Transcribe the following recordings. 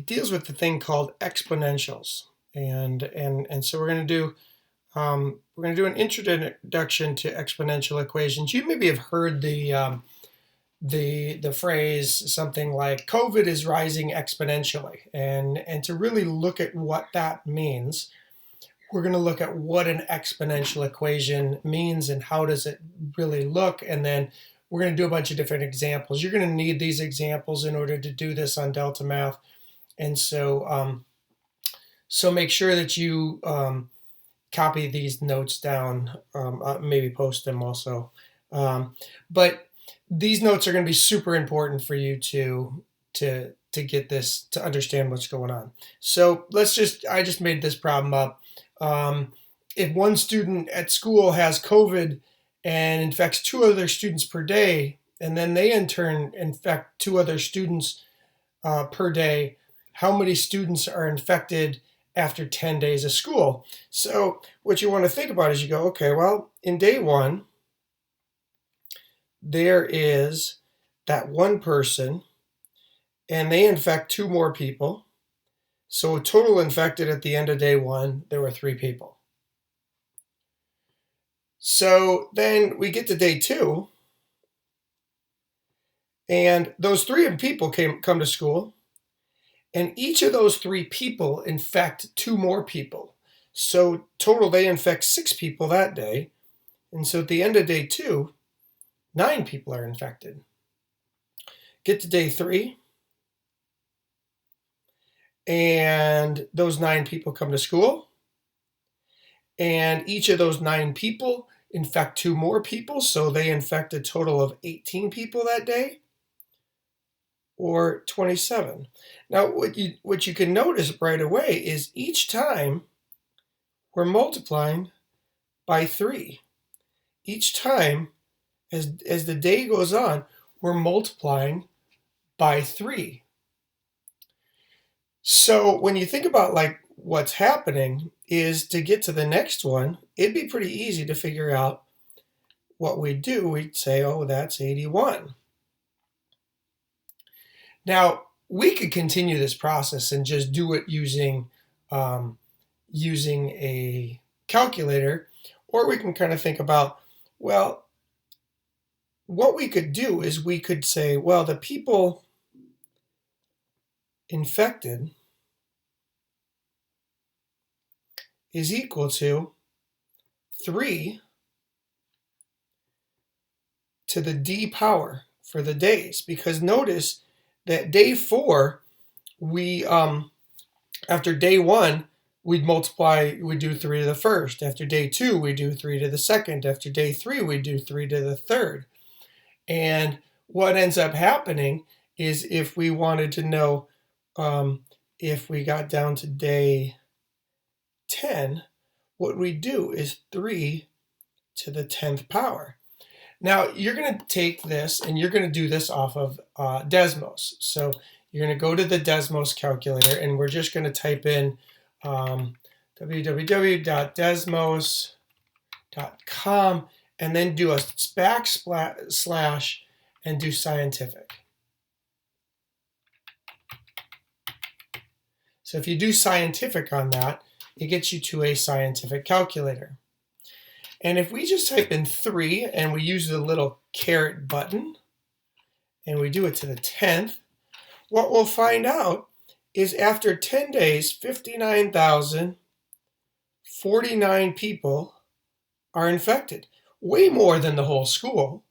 deals with the thing called exponentials, and so we're going to do an introduction to exponential equations. You maybe have heard the phrase something like COVID is rising exponentially, and to really look at what that means, we're going to look at what an exponential equation means and how does it really look, and then we're going to do a bunch of different examples. You're going to need these examples in order to do this on Delta Math, and so make sure that you copy these notes down, maybe post them also. But these notes are going to be super important for you to get this, to understand what's going on. So I just made this problem up. If one student at school has COVID and infects 2 other students per day, and then they in turn infect 2 other students per day, how many students are infected after 10 days of school? So what you want to think about is you go, okay, well, in day 1, there is that one person, and they infect 2 more people. So total infected at the end of day 1, there were 3 people. So then we get to day 2, and those 3 people come to school, and each of those 3 people infect 2 more people. So total, they infect 6 people that day. And so at the end of day 2, 9 people are infected. Get to day 3, and those 9 people come to school, and each of those 9 people infect 2 more people, so they infect a total of 18 people that day, or 27. Now, what you can notice right away is each time we're multiplying by 3. Each time, as the day goes on, we're multiplying by 3. So when you think about like what's happening is to get to the next one, it'd be pretty easy to figure out what we do. We'd say, oh, that's 81. Now, we could continue this process and just do it using a calculator, or we can kind of think about, well, what we could do is we could say, well, the people infected is equal to 3 to the d power for the days, because notice that day 4, we after day 1, we'd do 3 to the first. After day 2, we do 3 to the second. After day 3, we do 3 to the third. And what ends up happening is if we wanted to know if we got down to day 10, what we do is 3 to the 10th power. Now, you're going to take this and you're going to do this off of Desmos. So you're going to go to the Desmos Calculator, and we're just going to type in www.desmos.com and then do a backslash and do scientific. So if you do scientific on that, it gets you to a scientific calculator. And if we just type in 3 and we use the little caret button and we do it to the 10th, what we'll find out is after 10 days, 59,049 people are infected. Way more than the whole school.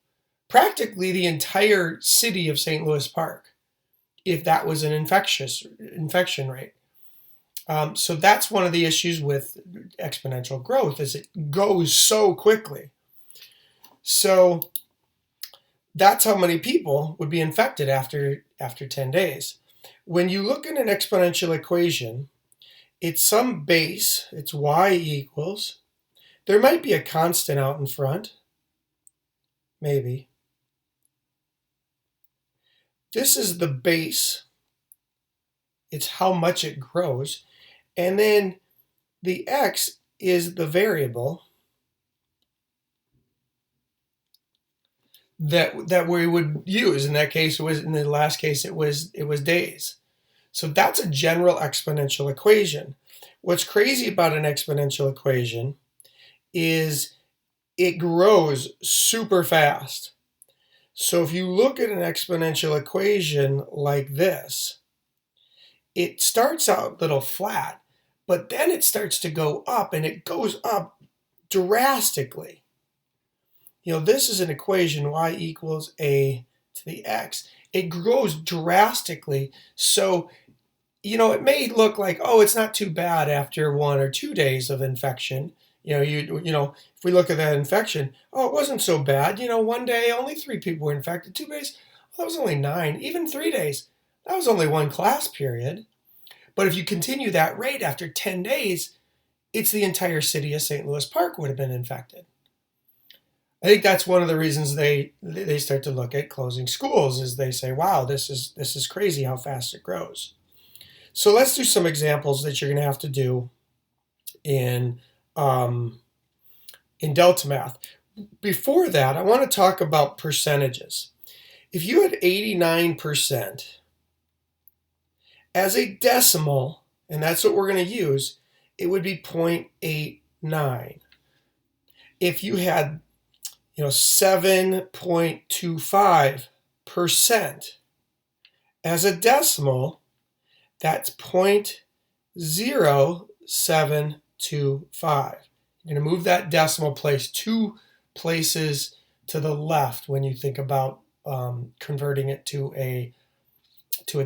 Practically the entire city of St. Louis Park, if that was an infection rate. So that's one of the issues with exponential growth, is it goes so quickly. So that's how many people would be infected after 10 days. When you look at an exponential equation, it's some base, it's y equals. There might be a constant out in front, maybe. This is the base. It's how much it grows. And then the x is the variable that we would use. In that case, in the last case, it was days. So that's a general exponential equation. What's crazy about an exponential equation is it grows super fast. So if you look at an exponential equation like this, it starts out a little flat, but then it starts to go up, and it goes up drastically. This is an equation, y equals a to the x. It grows drastically. So, it may look like, oh, it's not too bad after 1 or 2 days of infection. If we look at that infection, oh, it wasn't so bad. 1 day, only 3 people were infected. 2 days, that was only 9. Even 3 days, that was only 1 class period. But if you continue that rate after 10 days, it's the entire city of St. Louis Park would have been infected. I think that's one of the reasons they start to look at closing schools, is they say, wow, this is crazy how fast it grows. So let's do some examples that you're going to have to do in Delta Math. Before that, I want to talk about percentages. If you had 89% as a decimal, and that's what we're going to use, it would be 0.89. If you had 7.25% as a decimal, that's 0.0725. You're going to move that decimal place 2 places to the left when you think about converting it to a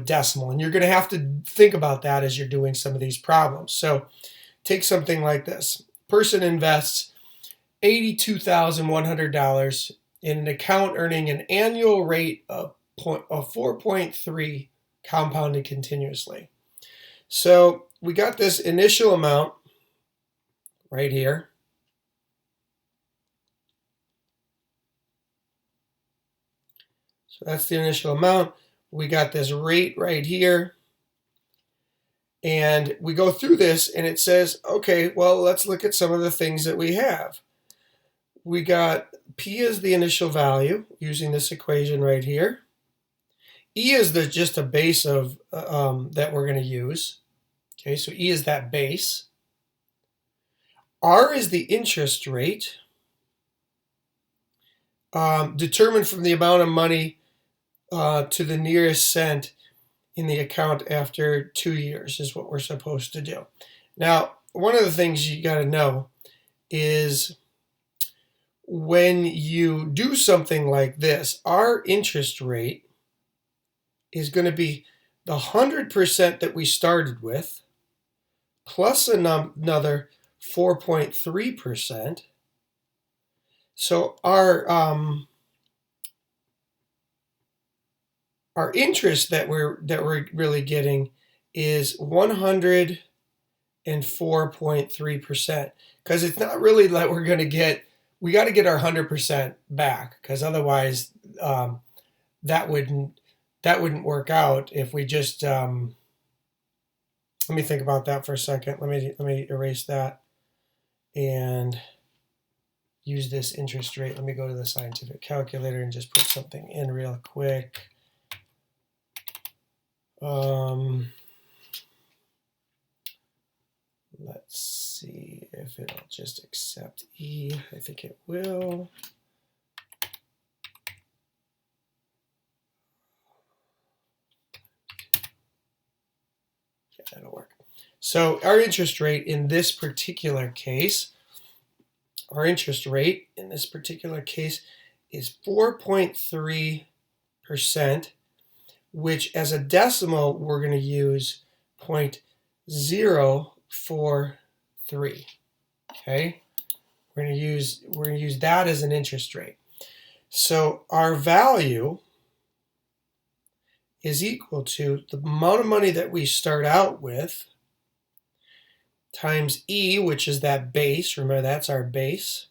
decimal. And you're going to have to think about that as you're doing some of these problems. So take something like this. Person invests $82,100 in an account earning an annual rate of 4.3 compounded continuously. So we got this initial amount right here. So that's the initial amount. We got this rate right here. And we go through this and it says, okay, well, let's look at some of the things that we have. We got P is the initial value using this equation right here. E is just a base of that we're going to use. Okay, so E is that base. R is the interest rate determined from the amount of money to the nearest cent in the account after 2 years is what we're supposed to do. Now, one of the things you got to know is when you do something like this, our interest rate is going to be the 100% that we started with plus another 4.3%. So our interest that we're really getting is 104.3%, because it's not really that we're going to get. We got to get our 100% back, because otherwise that wouldn't work out if we just. Let me think about that for a second. Let me erase that and use this interest rate. Let me go to the scientific calculator and just put something in real quick. Let's see if it'll just accept E. I think it will. Yeah, that'll work. So our interest rate in this particular case, is 4.3%, which as a decimal we're going to use 0.043. Okay, we're going to use that as an interest rate. So our value is equal to the amount of money that we start out with times E, which is that base. Remember, that's our base.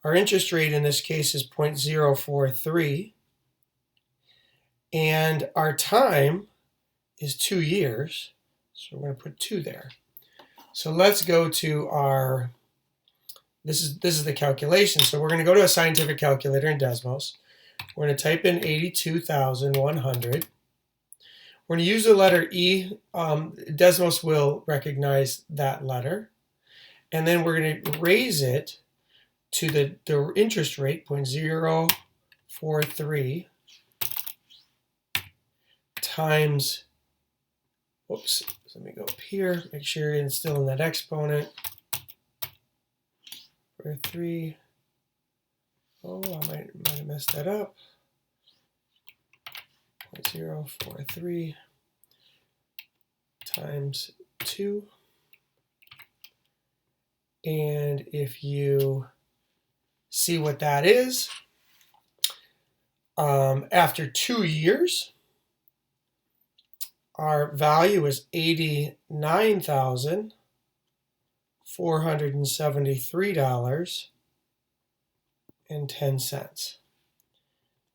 Our interest rate in this case is 0.043. And our time is 2 years. So we're going to put 2 there. So let's go to our, this is the calculation. So we're going to go to a scientific calculator in Desmos. We're going to type in 82,100. We're going to use the letter E. Desmos will recognize that letter. And then we're going to raise it to the interest rate, 0.043 times, whoops, let me go up here, make sure it's still in that exponent, for 3, oh, I might have messed that up, 0.043 times 2, and if you see what that is, after 2 years, our value is $89,473.10.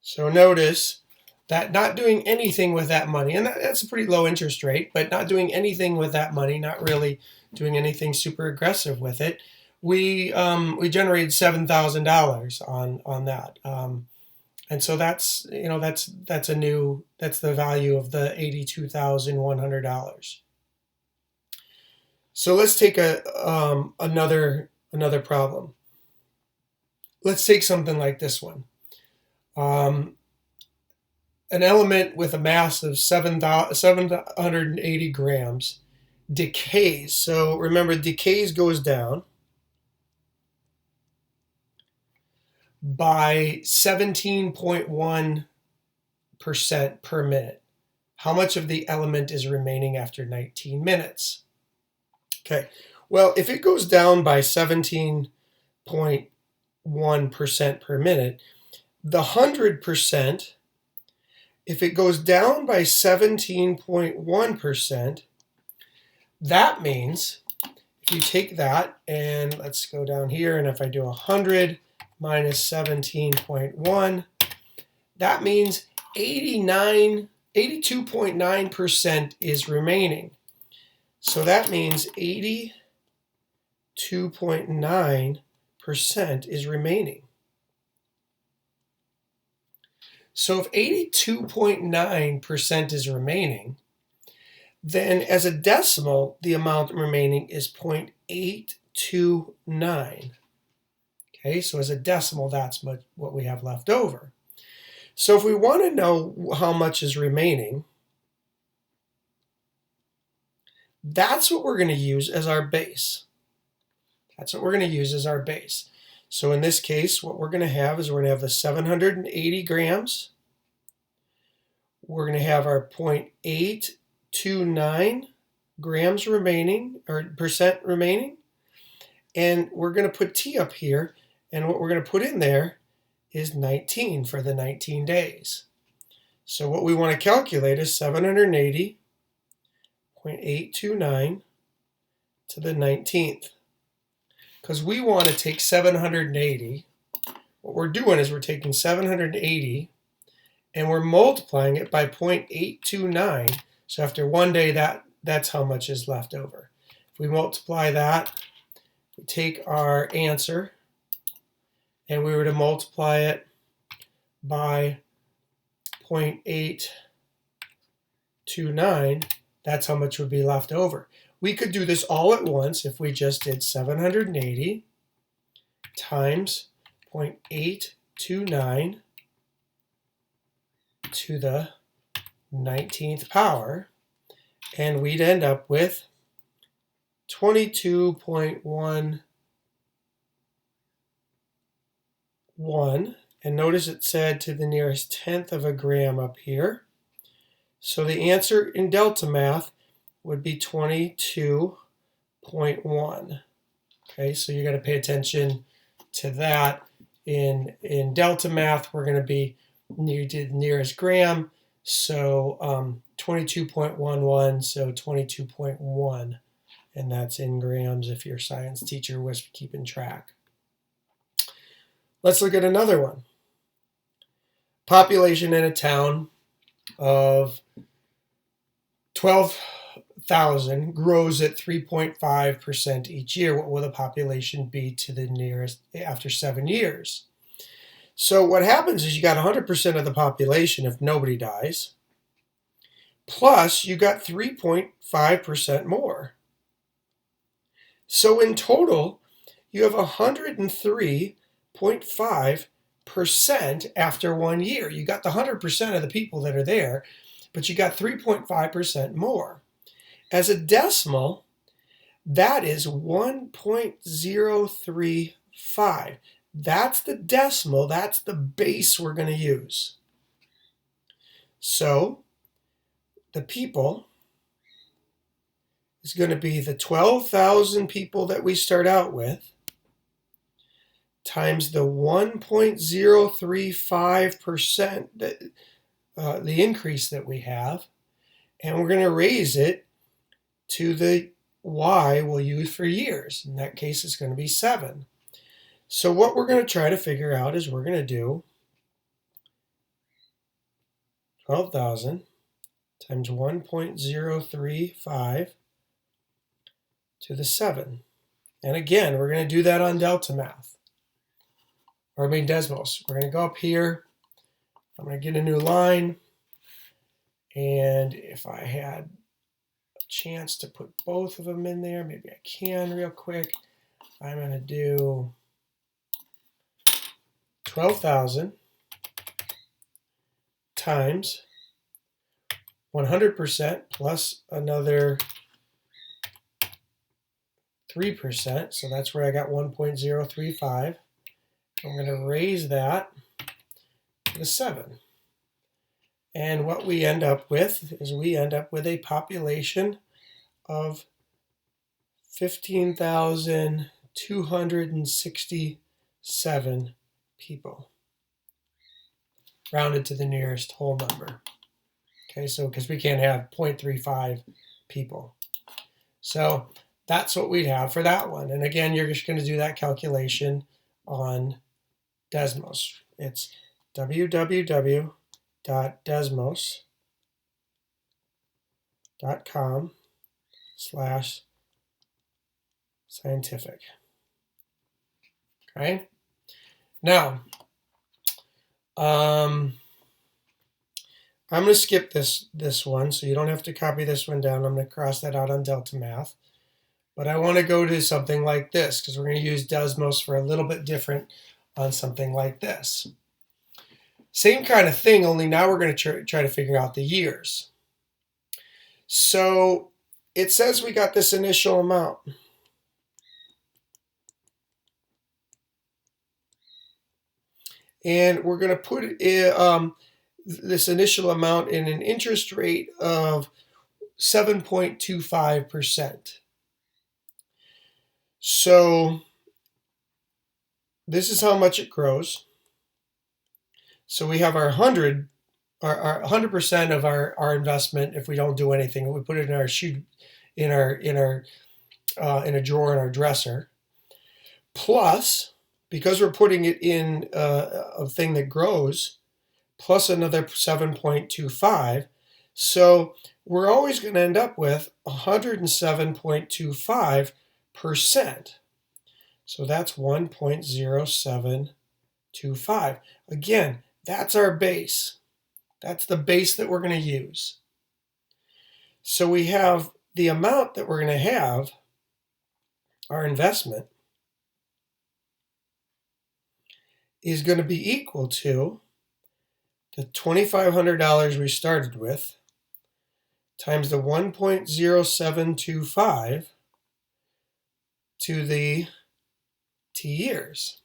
So notice that not doing anything with that money, and that's a pretty low interest rate, but not doing anything with that money, not really doing anything super aggressive with it, we generated $7,000 on that. And so that's that's the value of the $82,100. So let's take another problem. Let's take something like this one. An element with a mass of 780 grams decays. So remember, decays goes down by 17.1% per minute. How much of the element is remaining after 19 minutes? Okay, well, if it goes down by 17.1% per minute, the 100%, if it goes down by 17.1%, that means if you take that and let's go down here, and if I do 100 minus 17.1, that means 82.9% is remaining. So that means 82.9% is remaining. So if 82.9% is remaining, then as a decimal, the amount remaining is 0.829. Okay, so as a decimal, that's what we have left over. So if we want to know how much is remaining, that's what we're going to use as our base. That's what we're going to use as our base. So in this case, what we're going to have is we're going to have the 780 grams. We're going to have our 0.829 grams remaining, or percent remaining. And we're going to put T up here. And what we're going to put in there is 19 for the 19 days. So what we want to calculate is 780.829 to the 19th. Because we want to take 780. What we're doing is we're taking 780 and we're multiplying it by 0.829. So after 1 day, that's how much is left over. If we multiply that, we take our answer, and we were to multiply it by 0.829, that's how much would be left over. We could do this all at once if we just did 780 times 0.829 to the 19th power, and we'd end up with 22.11. And notice it said to the nearest tenth of a gram up here. So the answer in delta math would be 22.1. Okay, so you got to pay attention to that. In delta math, we're going to be, you did nearest gram, so 22.11, so 22.1, and that's in grams if your science teacher was keeping track. Let's look at another one. Population in a town of 12,000 grows at 3.5% each year. What will the population be to the nearest after 7 years? So what happens is you got 100% of the population if nobody dies. plus you got 3.5% more. So in total, you have 103.5% after 1 year. You got the 100% of the people that are there, but you got 3.5% more. As a decimal, that is 1.035. That's the decimal, that's the base we're going to use. So the people is going to be the 12,000 people that we start out with times the 1.035% that the increase that we have, and we're going to raise it to the y we'll use for years. In that case, it's going to be 7. So what we're going to try to figure out is we're going to do 12,000 times 1.035 to the 7. And again, we're going to do that on delta math. Or I mean Desmos. We're going to go up here. I'm going to get a new line. And if I had a chance to put both of them in there, maybe I can real quick. I'm going to do 12,000 times 100% plus another 3%. So that's where I got 1.035. I'm going to raise that to the 7. And what we end up with is we end up with a population of 15,267 people, rounded to the nearest whole number. Okay, so because we can't have 0.35 people. So that's what we'd have for that one. And again, you're just going to do that calculation on Desmos. It's www.desmos.com/scientific. Okay. Now, I'm going to skip this one, so you don't have to copy this one down. I'm going to cross that out on Delta Math. But I want to go to something like this, because we're going to use Desmos for a little bit different on something like this. Same kind of thing, only now we're going to try to figure out the years. So it says we got this initial amount. And we're going to put this initial amount in an interest rate of 7.25%. So this is how much it grows. So we have our 100% of our investment. If we don't do anything, we put it in our shoe, in a drawer in our dresser. Plus, because we're putting it in a thing that grows, plus another 7.25. So we're always going to end up with 107.25%. So that's 1.0725. Again, that's our base. That's the base that we're going to use. So we have the amount that we're going to have, our investment, is going to be equal to the $2,500 we started with times the 1.0725 to the T years.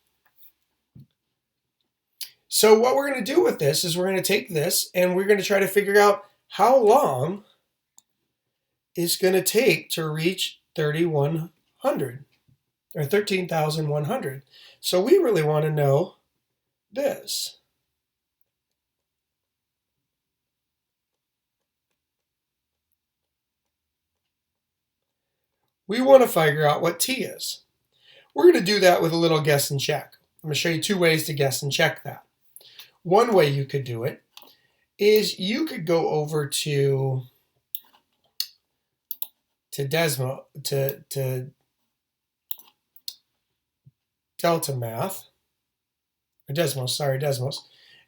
So what we're going to do with this is we're going to take this and we're going to try to figure out how long it's going to take to reach 3,100 or 13,100. So we really want to know this. We want to figure out what T is. We're going to do that with a little guess and check. I'm going to show you 2 ways to guess and check that. One way you could do it is you could go over to Desmos, to Delta Math, or Desmos,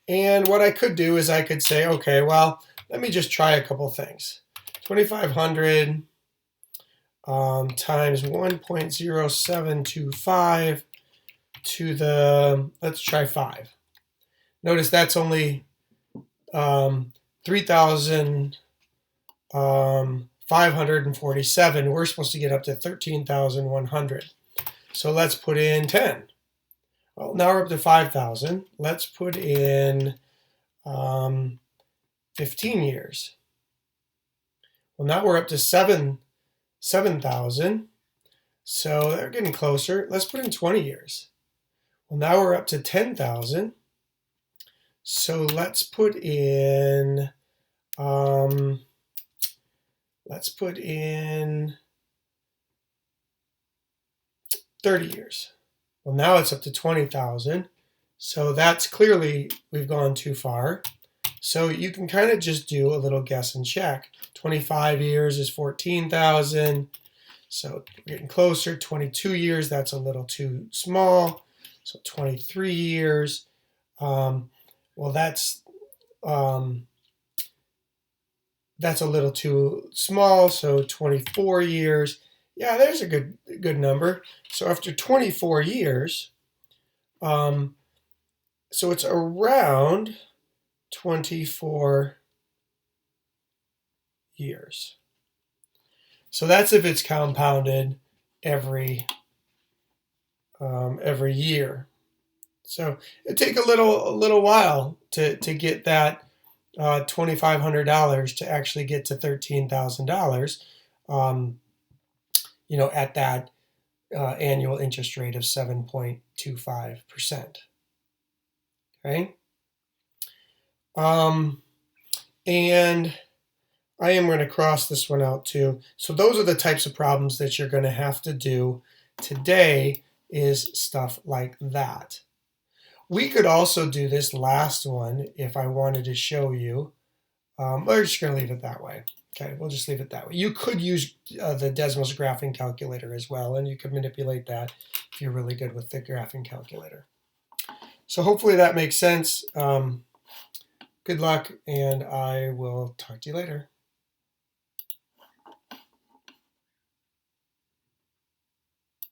And what I could do is I could say, okay, well, let me just try a couple things. 2,500 times 1.0725 to the, let's try 5. Notice that's only 3,547. We're supposed to get up to 13,100. So let's put in 10. Well, now we're up to 5,000. Let's put in 15 years. Well, now we're up to 7,000. So they're getting closer. Let's put in 20 years. Well, now we're up to 10,000. So let's put in 30 years. Well, now it's up to 20,000. So that's clearly, we've gone too far. So you can kind of just do a little guess and check. 25 years is 14,000. So we're getting closer. 22 years, that's a little too small. So 23 years. Well, that's a little too small. So 24 years. Yeah, there's a good number. So after 24 years, so it's around 24 years. So that's if it's compounded every year. So it'd take a little while to get that $2,500 to actually get to $13,000. At that annual interest rate of 7.25%. Okay. And I am going to cross this one out too. So those are the types of problems that you're going to have to do today, is stuff like that. We could also do this last one if I wanted to show you. We're just going to leave it that way. Okay, we'll just leave it that way. You could use the Desmos graphing calculator as well, and you could manipulate that if you're really good with the graphing calculator. So hopefully that makes sense. Good luck, and I will talk to you later.